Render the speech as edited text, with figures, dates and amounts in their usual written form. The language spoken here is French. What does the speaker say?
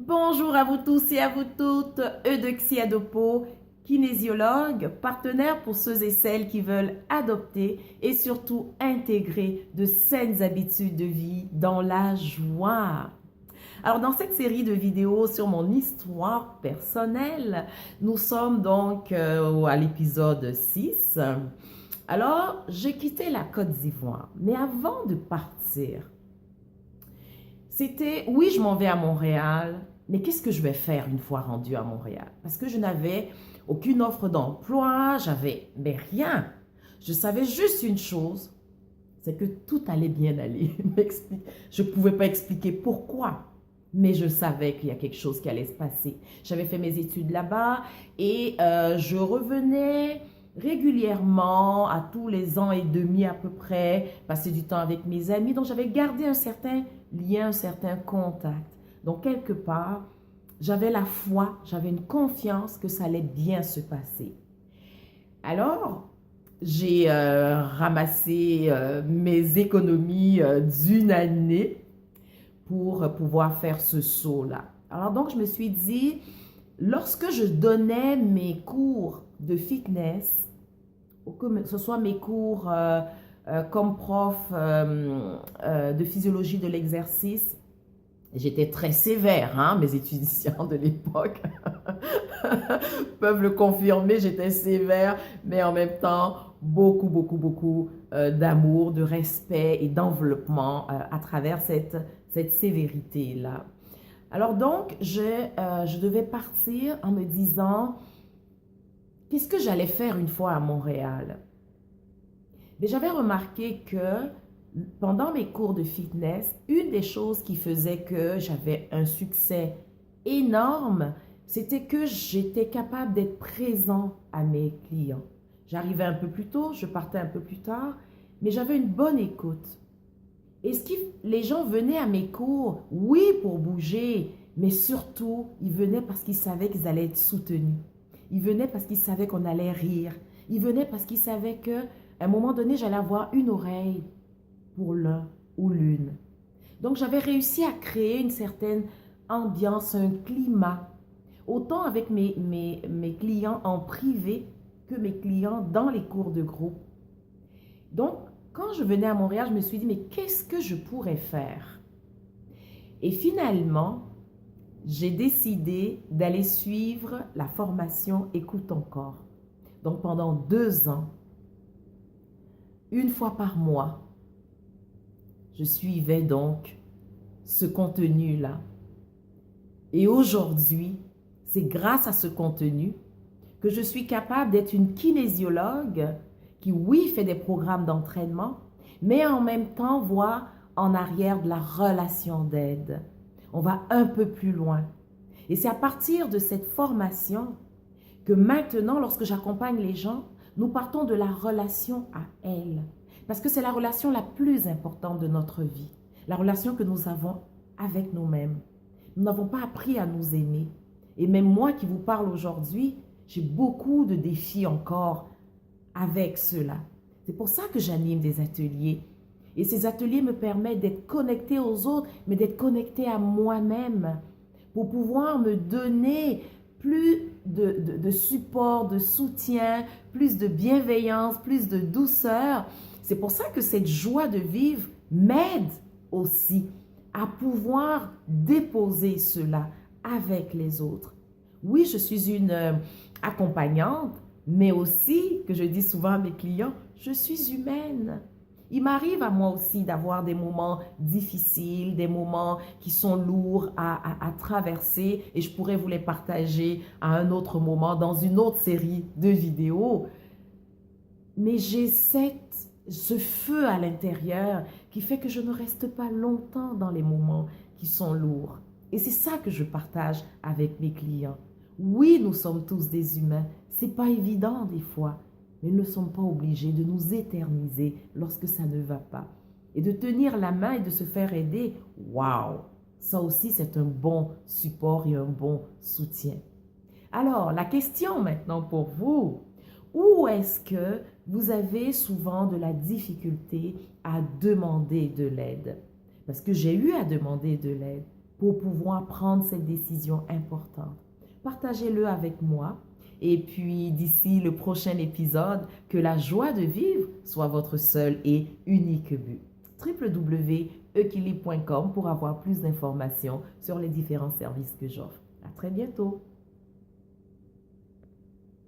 Bonjour à vous tous et à vous toutes, Eudoxie Adopo, kinésiologue, partenaire pour ceux et celles qui veulent adopter et surtout intégrer de saines habitudes de vie dans la joie. Alors dans cette série de vidéos sur mon histoire personnelle, nous sommes donc à l'épisode 6. Alors j'ai quitté la Côte d'Ivoire, mais avant de partir, c'était, oui, je m'en vais à Montréal, mais qu'est-ce que je vais faire une fois rendue à Montréal? Parce que je n'avais aucune offre d'emploi, j'avais rien. Je savais juste une chose, c'est que tout allait bien aller. Je ne pouvais pas expliquer pourquoi, mais je savais qu'il y a quelque chose qui allait se passer. J'avais fait mes études là-bas et je revenais régulièrement, à tous les ans et demi à peu près, passer du temps avec mes amis. Donc, j'avais gardé un certain lien, un certain contact. Donc, quelque part, j'avais la foi, j'avais une confiance que ça allait bien se passer. Alors, j'ai ramassé mes économies d'une année pour pouvoir faire ce saut-là. Alors donc, je me suis dit, lorsque je donnais mes cours de fitness, que ce soit mes cours comme prof de physiologie de l'exercice, j'étais très sévère, hein, mes étudiants de l'époque peuvent le confirmer, j'étais sévère, mais en même temps, beaucoup d'amour, de respect et d'enveloppement à travers cette sévérité-là. Alors donc, je devais partir en me disant, qu'est-ce que j'allais faire une fois à Montréal? Mais j'avais remarqué que pendant mes cours de fitness, une des choses qui faisait que j'avais un succès énorme, c'était que j'étais capable d'être présent à mes clients. J'arrivais un peu plus tôt, je partais un peu plus tard, mais j'avais une bonne écoute. Et les gens venaient à mes cours, oui, pour bouger, mais surtout, ils venaient parce qu'ils savaient qu'ils allaient être soutenus. Ils venaient parce qu'ils savaient qu'on allait rire. Ils venaient parce qu'ils savaient qu'à un moment donné, j'allais avoir une oreille pour l'un ou l'une. Donc, j'avais réussi à créer une certaine ambiance, un climat, autant avec mes clients en privé que mes clients dans les cours de groupe. Donc, quand je venais à Montréal, je me suis dit, mais qu'est-ce que je pourrais faire? Et finalement, j'ai décidé d'aller suivre la formation Écoute ton corps. Donc, pendant 2 ans, une fois par mois, je suivais donc ce contenu-là. Et aujourd'hui, c'est grâce à ce contenu que je suis capable d'être une kinésiologue qui, oui, fait des programmes d'entraînement, mais en même temps voit en arrière de la relation d'aide. On va un peu plus loin. Et c'est à partir de cette formation que maintenant, lorsque j'accompagne les gens, nous partons de la relation à elle. Parce que c'est la relation la plus importante de notre vie. La relation que nous avons avec nous-mêmes. Nous n'avons pas appris à nous aimer. Et même moi qui vous parle aujourd'hui, j'ai beaucoup de défis encore avec cela. C'est pour ça que j'anime des ateliers. Et ces ateliers me permettent d'être connecté aux autres, mais d'être connecté à moi-même pour pouvoir me donner plus de support, de soutien, plus de bienveillance, plus de douceur. C'est pour ça que cette joie de vivre m'aide aussi à pouvoir déposer cela avec les autres. Oui, je suis une accompagnante, mais aussi, que je dis souvent à mes clients, je suis humaine. Il m'arrive à moi aussi d'avoir des moments difficiles, des moments qui sont lourds à traverser et je pourrais vous les partager à un autre moment dans une autre série de vidéos. Mais j'ai ce feu à l'intérieur qui fait que je ne reste pas longtemps dans les moments qui sont lourds. Et c'est ça que je partage avec mes clients. Oui, nous sommes tous des humains. C'est pas évident des fois. Mais nous ne sommes pas obligés de nous éterniser lorsque ça ne va pas. Et de tenir la main et de se faire aider, waouh! Ça aussi, c'est un bon support et un bon soutien. Alors, la question maintenant pour vous, où est-ce que vous avez souvent de la difficulté à demander de l'aide? Parce que j'ai eu à demander de l'aide. pour pouvoir prendre cette décision importante. Partagez-le avec moi. Et puis, d'ici le prochain épisode, que la joie de vivre soit votre seul et unique but. www.equilibre.com pour avoir plus d'informations sur les différents services que j'offre. À très bientôt.